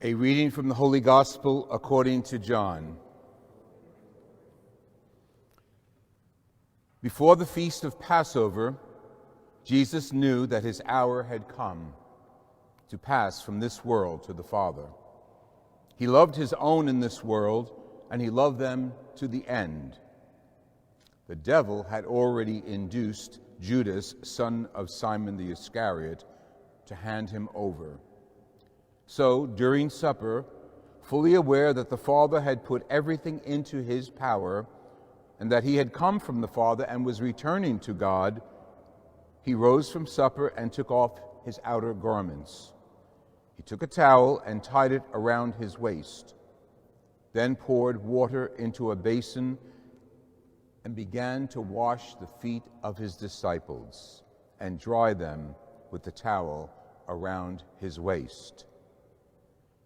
A reading from the Holy Gospel according to John. Before the feast of Passover, Jesus knew that his hour had come to pass from this world to the Father. He loved his own in this world, and he loved them to the end. The devil had already induced Judas, son of Simon the Iscariot, to hand him over. So, during supper, fully aware that the Father had put everything into his power, and that he had come from the Father and was returning to God, he rose from supper and took off his outer garments. He took a towel and tied it around his waist, then poured water into a basin and began to wash the feet of his disciples and dry them with the towel around his waist.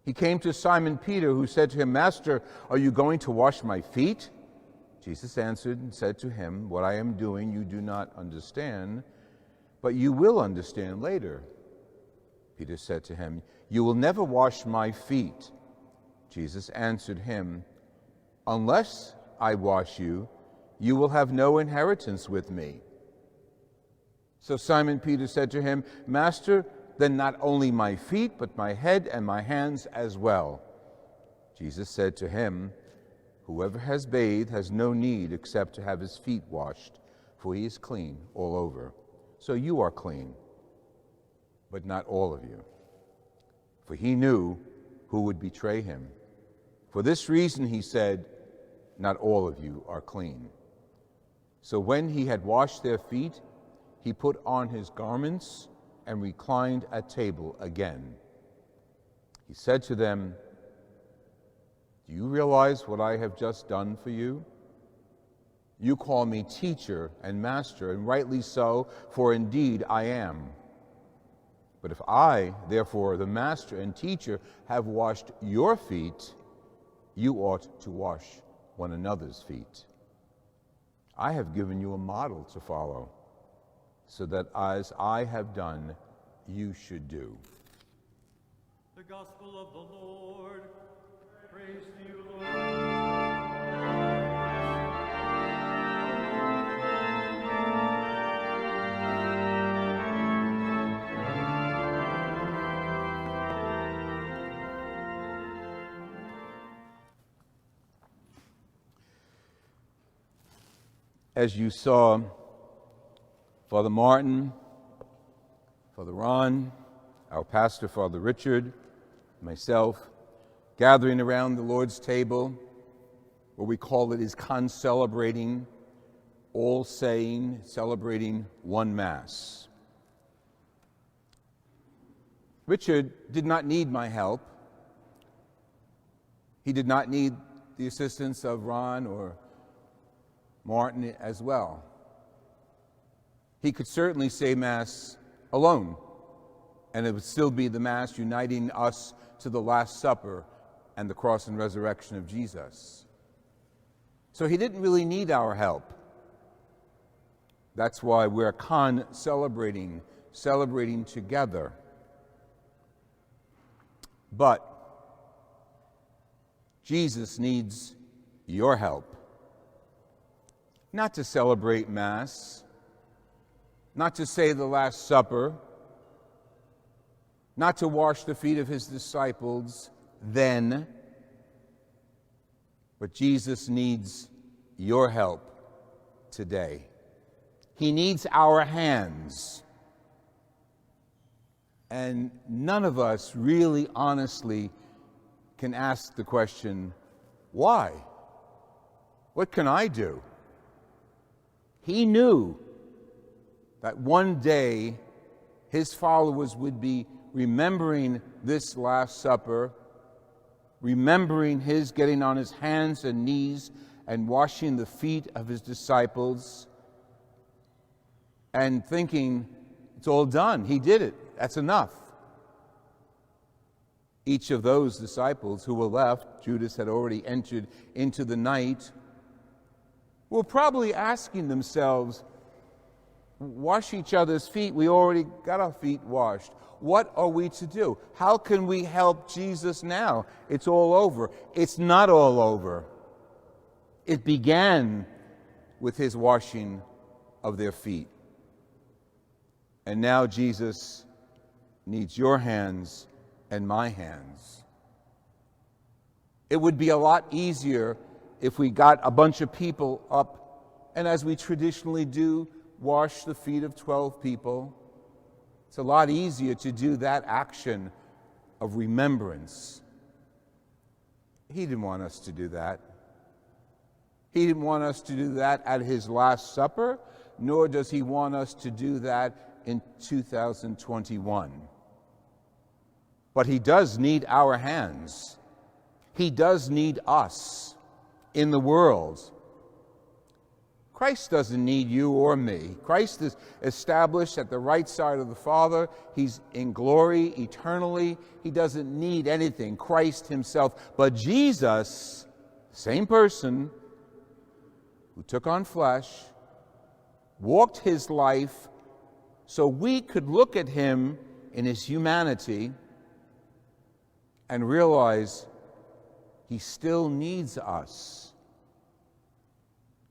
He came to Simon Peter, who said to him, "Master, are you going to wash my feet?" Jesus answered and said to him, "What I am doing you do not understand, but you will understand later." Peter said to him, "You will never wash my feet." Jesus answered him, "Unless I wash you, you will have no inheritance with me." So Simon Peter said to him, "Master, then not only my feet, but my head and my hands as well." Jesus said to him, "Whoever has bathed has no need except to have his feet washed, for he is clean all over. So you are clean, but not all of you." For he knew who would betray him. For this reason he said, "Not all of you are clean." So when he had washed their feet, he put on his garments and reclined at table again. He said to them, "Do you realize what I have just done for you? You call me teacher and master, and rightly so, for indeed I am. But if I, therefore, the master and teacher, have washed your feet, you ought to wash one another's feet. I have given you a model to follow, so that as I have done, you should do." The Gospel of the Lord. Praise to you, Lord. As you saw, Father Martin, Father Ron, our pastor, Father Richard, myself, gathering around the Lord's table, what we call it is concelebrating, all saying, celebrating one Mass. Richard did not need my help. He did not need the assistance of Ron or Martin as well. He could certainly say Mass alone, and it would still be the Mass uniting us to the Last Supper and the cross and resurrection of Jesus. So he didn't really need our help. That's why we're celebrating together. But Jesus needs your help. Not to celebrate Mass, not to say the Last Supper, not to wash the feet of his disciples then, but Jesus needs your help today. He needs our hands. And none of us really honestly can ask the question, why? What can I do? He knew that one day his followers would be remembering this Last Supper, remembering his getting on his hands and knees and washing the feet of his disciples, and thinking, it's all done. He did it. That's enough. Each of those disciples who were left, Judas had already entered into the night, were probably asking themselves, wash each other's feet. We already got our feet washed. What are we to do? How can we help Jesus now? It's all over. It's not all over. It began with his washing of their feet. And now Jesus needs your hands and my hands. It would be a lot easier if we got a bunch of people up and, as we traditionally do, wash the feet of 12 people. It's a lot easier to do that action of remembrance. He didn't want us to do that. He didn't want us to do that at his Last Supper, nor does he want us to do that in 2021. But he does need our hands. He does need us in the world. Christ doesn't need you or me. Christ is established at the right side of the Father. He's in glory eternally. He doesn't need anything, Christ himself. But Jesus, same person, who took on flesh, walked his life so we could look at him in his humanity and realize he still needs us.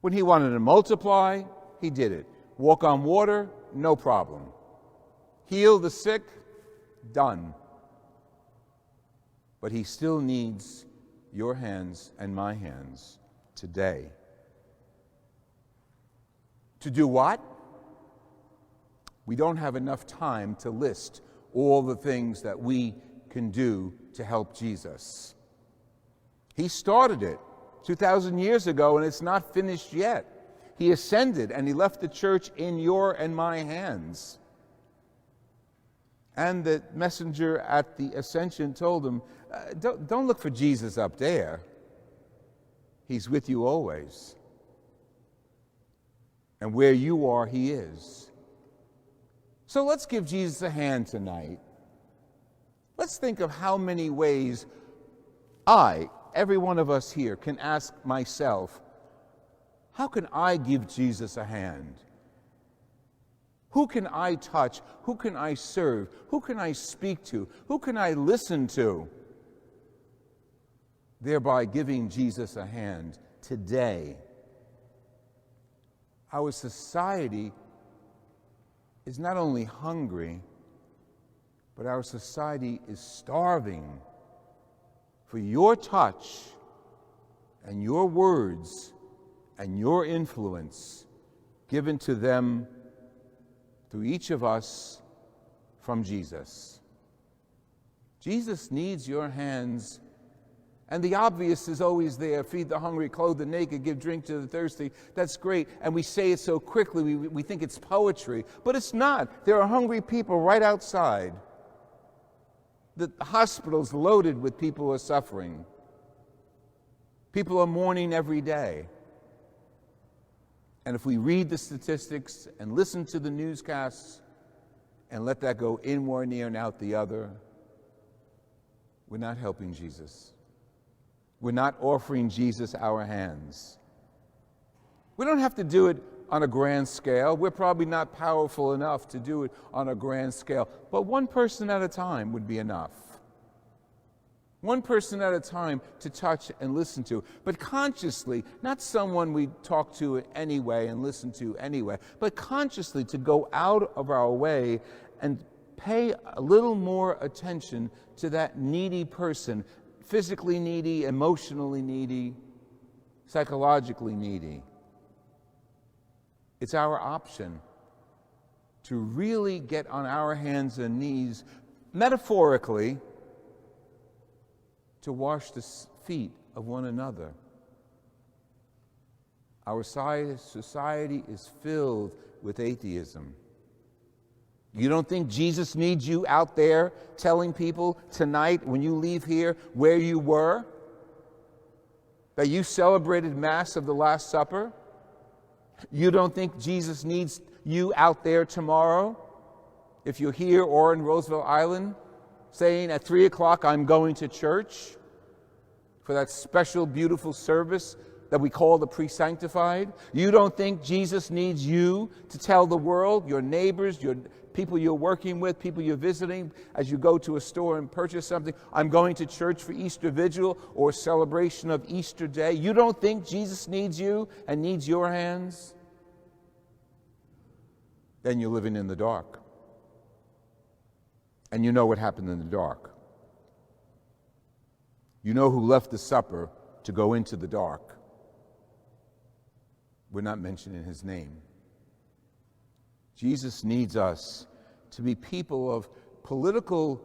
When he wanted to multiply, he did it. Walk on water, no problem. Heal the sick, done. But he still needs your hands and my hands today. To do what? We don't have enough time to list all the things that we can do to help Jesus. He started it 2,000 years ago, and it's not finished yet. He ascended, and he left the church in your and my hands. And the messenger at the ascension told him, don't look for Jesus up there. He's with you always. And where you are, he is. So let's give Jesus a hand tonight. Let's think of how many ways every one of us here, can ask myself, how can I give Jesus a hand? Who can I touch? Who can I serve? Who can I speak to? Who can I listen to? Thereby giving Jesus a hand today. Our society is not only hungry, but our society is starving for your touch and your words and your influence given to them through each of us from Jesus. Jesus needs your hands, and the obvious is always there. Feed the hungry, clothe the naked, give drink to the thirsty. That's great, and we say it so quickly, we think it's poetry, but it's not. There are hungry people right outside. The hospital's loaded with people who are suffering. People are mourning every day. And if we read the statistics and listen to the newscasts and let that go in one ear and out the other, we're not helping Jesus. We're not offering Jesus our hands. We don't have to do it on a grand scale. We're probably not powerful enough to do it on a grand scale. But one person at a time would be enough. One person at a time to touch and listen to. But consciously, not someone we talk to anyway and listen to anyway, but consciously to go out of our way and pay a little more attention to that needy person, physically needy, emotionally needy, psychologically needy. It's our option to really get on our hands and knees, metaphorically, to wash the feet of one another. Our society is filled with atheism. You don't think Jesus needs you out there telling people tonight when you leave here where you were? That you celebrated Mass of the Last Supper? You don't think Jesus needs you out there tomorrow, if you're here or in Roosevelt Island, saying at 3 o'clock, I'm going to church for that special, beautiful service that we call the pre-sanctified? You don't think Jesus needs you to tell the world, your neighbors, your people you're working with, people you're visiting, as you go to a store and purchase something, I'm going to church for Easter Vigil or celebration of Easter Day? You don't think Jesus needs you and needs your hands? Then you're living in the dark. And you know what happened in the dark. You know who left the supper to go into the dark. We're not mentioning his name. Jesus needs us to be people of political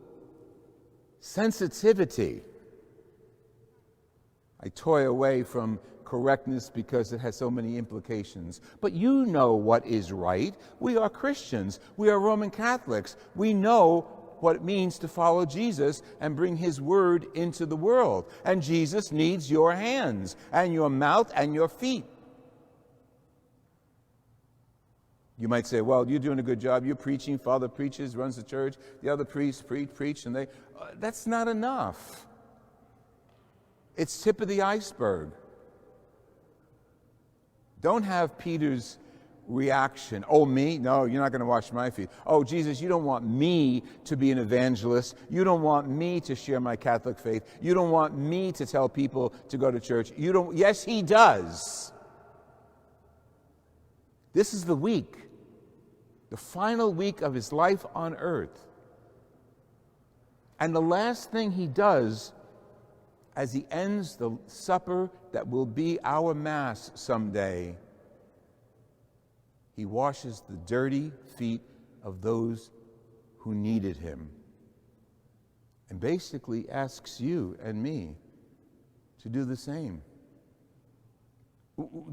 sensitivity. I toy away from correctness because it has so many implications. But you know what is right. We are Christians. We are Roman Catholics. We know what it means to follow Jesus and bring his word into the world. And Jesus needs your hands and your mouth and your feet. You might say, well, you're doing a good job. You're preaching. Father preaches, runs the church. The other priests preach, and that's not enough. It's tip of the iceberg. Don't have Peter's reaction. Oh, me? No, you're not going to wash my feet. Oh, Jesus, you don't want me to be an evangelist. You don't want me to share my Catholic faith. You don't want me to tell people to go to church. You don't. Yes, he does. This is the week, the final week of his life on earth. And the last thing he does as he ends the supper that will be our Mass someday, he washes the dirty feet of those who needed him and basically asks you and me to do the same.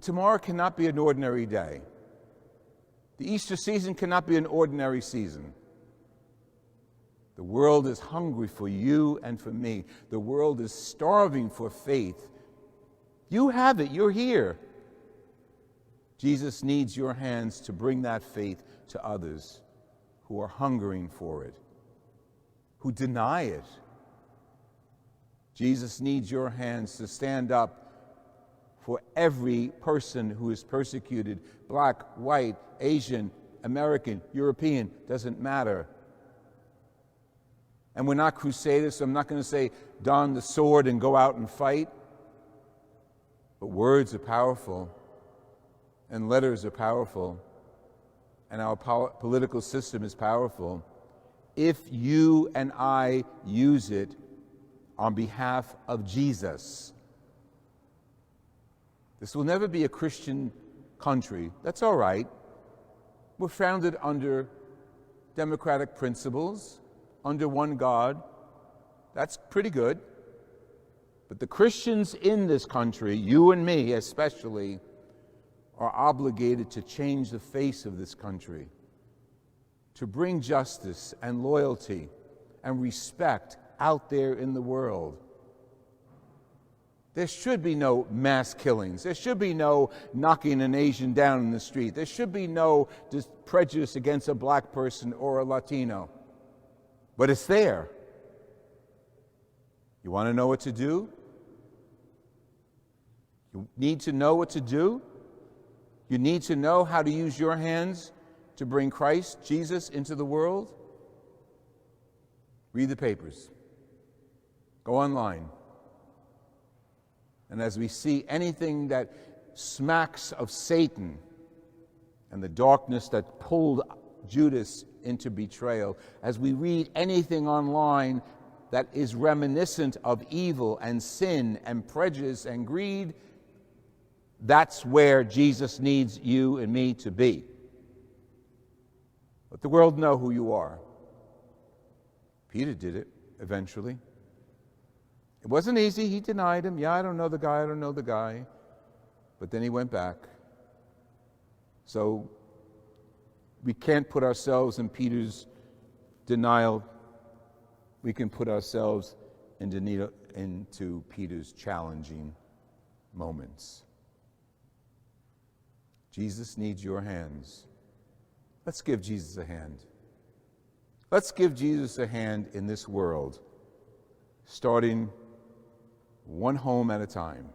Tomorrow cannot be an ordinary day. The Easter season cannot be an ordinary season. The world is hungry for you and for me. The world is starving for faith. You have it. You're here. Jesus needs your hands to bring that faith to others who are hungering for it, who deny it. Jesus needs your hands to stand up for every person who is persecuted, black, white, Asian, American, European, doesn't matter. And we're not crusaders, so I'm not going to say don the sword and go out and fight. But words are powerful, and letters are powerful, and our political system is powerful if you and I use it on behalf of Jesus. This will never be a Christian country. That's all right. We're founded under democratic principles, under one God. That's pretty good. But the Christians in this country, you and me especially, are obligated to change the face of this country, to bring justice and loyalty and respect out there in the world. There should be no mass killings. There should be no knocking an Asian down in the street. There should be no prejudice against a black person or a Latino. But it's there. You want to know what to do? You need to know what to do? You need to know how to use your hands to bring Christ, Jesus, into the world? Read the papers. Go online. And as we see anything that smacks of Satan and the darkness that pulled Judas into betrayal, as we read anything online that is reminiscent of evil and sin and prejudice and greed, that's where Jesus needs you and me to be. Let the world know who you are. Peter did it eventually. It wasn't easy. He denied him. Yeah, I don't know the guy. But then he went back. So we can't put ourselves in Peter's denial. We can put ourselves into Peter's challenging moments. Jesus needs your hands. Let's give Jesus a hand. Let's give Jesus a hand in this world, starting one home at a time.